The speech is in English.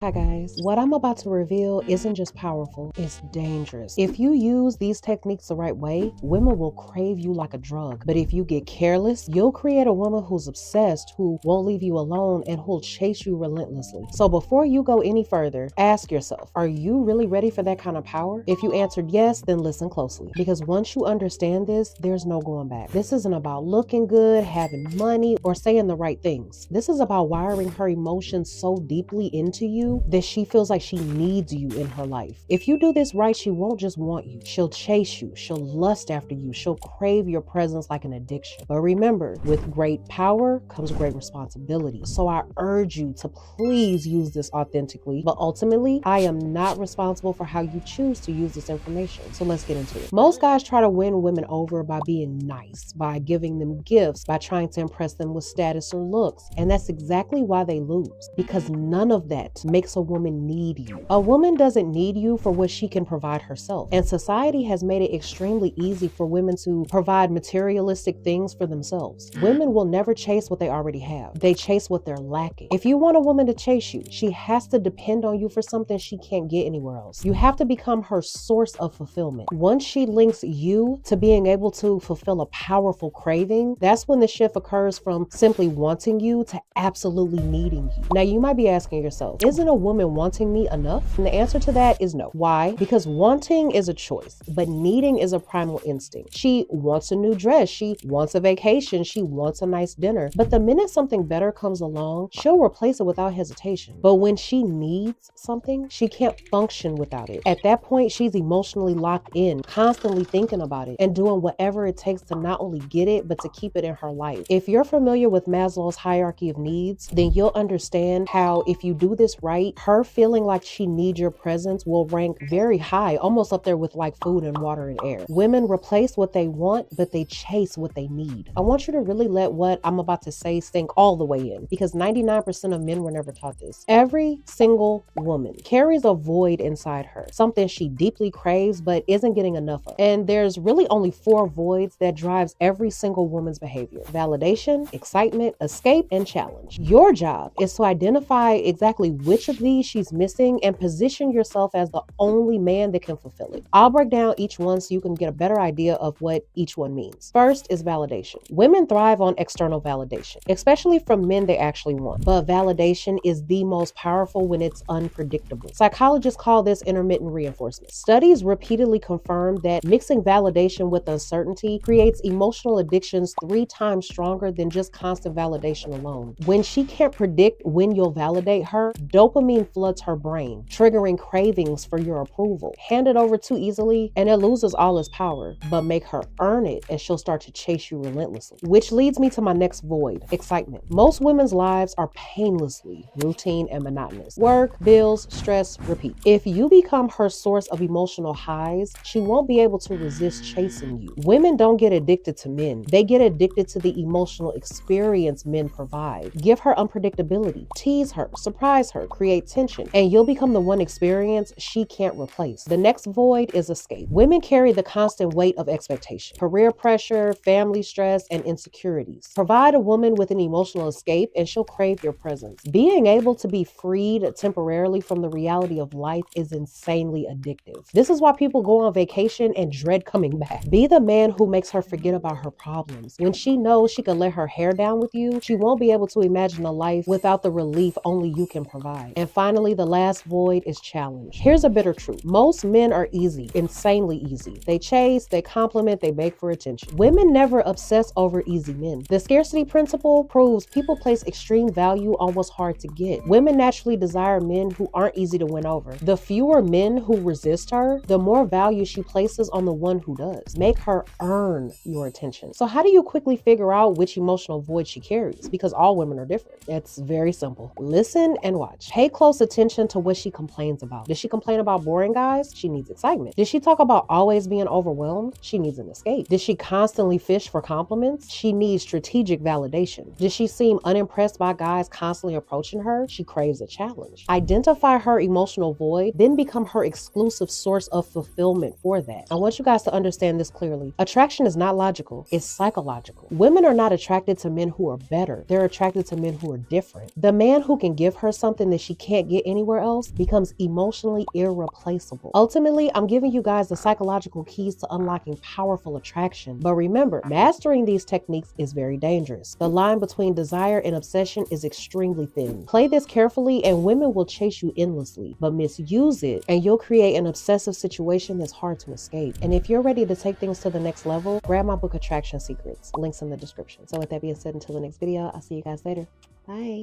Hi guys, what I'm about to reveal isn't just powerful, it's dangerous. If you use these techniques the right way, women will crave you like a drug. But if you get careless, you'll create a woman who's obsessed, who won't leave you alone, and who'll chase you relentlessly. So before you go any further, ask yourself, are you really ready for that kind of power? If you answered yes, then listen closely. Because once you understand this, there's no going back. This isn't about looking good, having money, or saying the right things. This is about wiring her emotions so deeply into you that she feels like she needs you in her life. If you do this right, she won't just want you. She'll chase you. She'll lust after you. She'll crave your presence like an addiction. But remember, with great power comes great responsibility. So I urge you to please use this authentically. But ultimately, I am not responsible for how you choose to use this information. So let's get into it. Most guys try to win women over by being nice, by giving them gifts, by trying to impress them with status or looks. And that's exactly why they lose. Because none of that makes a woman need you. A woman doesn't need you for what she can provide herself. And society has made it extremely easy for women to provide materialistic things for themselves. Women will never chase what they already have. They chase what they're lacking. If you want a woman to chase you, she has to depend on you for something she can't get anywhere else. You have to become her source of fulfillment. Once she links you to being able to fulfill a powerful craving, that's when the shift occurs from simply wanting you to absolutely needing you. Now you might be asking yourself, isn't a woman wanting me enough? And the answer to that is no. Why? Because wanting is a choice, but needing is a primal instinct. She wants a new dress. She wants a vacation. She wants a nice dinner. But the minute something better comes along, she'll replace it without hesitation. But when she needs something, she can't function without it. At that point, she's emotionally locked in, constantly thinking about it and doing whatever it takes to not only get it, but to keep it in her life. If you're familiar with Maslow's hierarchy of needs, then you'll understand how if you do this right, her feeling like she needs your presence will rank very high, almost up there with like food and water and air. Women replace what they want, but they chase what they need. I want you to really let what I'm about to say sink all the way in, because 99% of men were never taught this. Every single woman carries a void inside her, something she deeply craves but isn't getting enough of. And there's really only 4 voids that drives every single woman's behavior: validation, excitement, escape, and challenge. Your job is to identify exactly which of these she's missing and position yourself as the only man that can fulfill it. I'll break down each one so you can get a better idea of what each one means. First is validation. Women thrive on external validation, especially from men they actually want. But validation is the most powerful when it's unpredictable. Psychologists call this intermittent reinforcement. Studies repeatedly confirm that mixing validation with uncertainty creates emotional addictions 3 times stronger than just constant validation alone. When she can't predict when you'll validate her, dopamine floods her brain, triggering cravings for your approval. Hand it over too easily and it loses all its power, but make her earn it and she'll start to chase you relentlessly. Which leads me to my next void: excitement. Most women's lives are painlessly routine and monotonous. Work, bills, stress, repeat. If you become her source of emotional highs, she won't be able to resist chasing you. Women don't get addicted to men. They get addicted to the emotional experience men provide. Give her unpredictability, tease her, surprise her, create tension, and you'll become the one experience she can't replace. The next void is escape. Women carry the constant weight of expectation, career pressure, family stress, and insecurities. Provide a woman with an emotional escape and she'll crave your presence. Being able to be freed temporarily from the reality of life is insanely addictive. This is why people go on vacation and dread coming back. Be the man who makes her forget about her problems. When she knows she can let her hair down with you, she won't be able to imagine a life without the relief only you can provide. And finally, the last void is challenge. Here's a bitter truth. Most men are easy, insanely easy. They chase, they compliment, they beg for attention. Women never obsess over easy men. The scarcity principle proves people place extreme value on what's hard to get. Women naturally desire men who aren't easy to win over. The fewer men who resist her, the more value she places on the one who does. Make her earn your attention. So how do you quickly figure out which emotional void she carries? Because all women are different. It's very simple. Listen and watch. Pay close attention to what she complains about. Does she complain about boring guys? She needs excitement. Does she talk about always being overwhelmed? She needs an escape. Does she constantly fish for compliments? She needs strategic validation. Does she seem unimpressed by guys constantly approaching her? She craves a challenge. Identify her emotional void, then become her exclusive source of fulfillment for that. I want you guys to understand this clearly. Attraction is not logical, it's psychological. Women are not attracted to men who are better. They're attracted to men who are different. The man who can give her something that she she can't get anywhere else becomes emotionally irreplaceable. Ultimately, I'm giving you guys the psychological keys to unlocking powerful attraction. But remember, mastering these techniques is very dangerous. The line between desire and obsession is extremely thin. Play this carefully and women will chase you endlessly, but misuse it and you'll create an obsessive situation that's hard to escape. And if you're ready to take things to the next level, grab my book Attraction Secrets. Links in the description. So with that being said, until the next video, I'll see you guys later. Bye.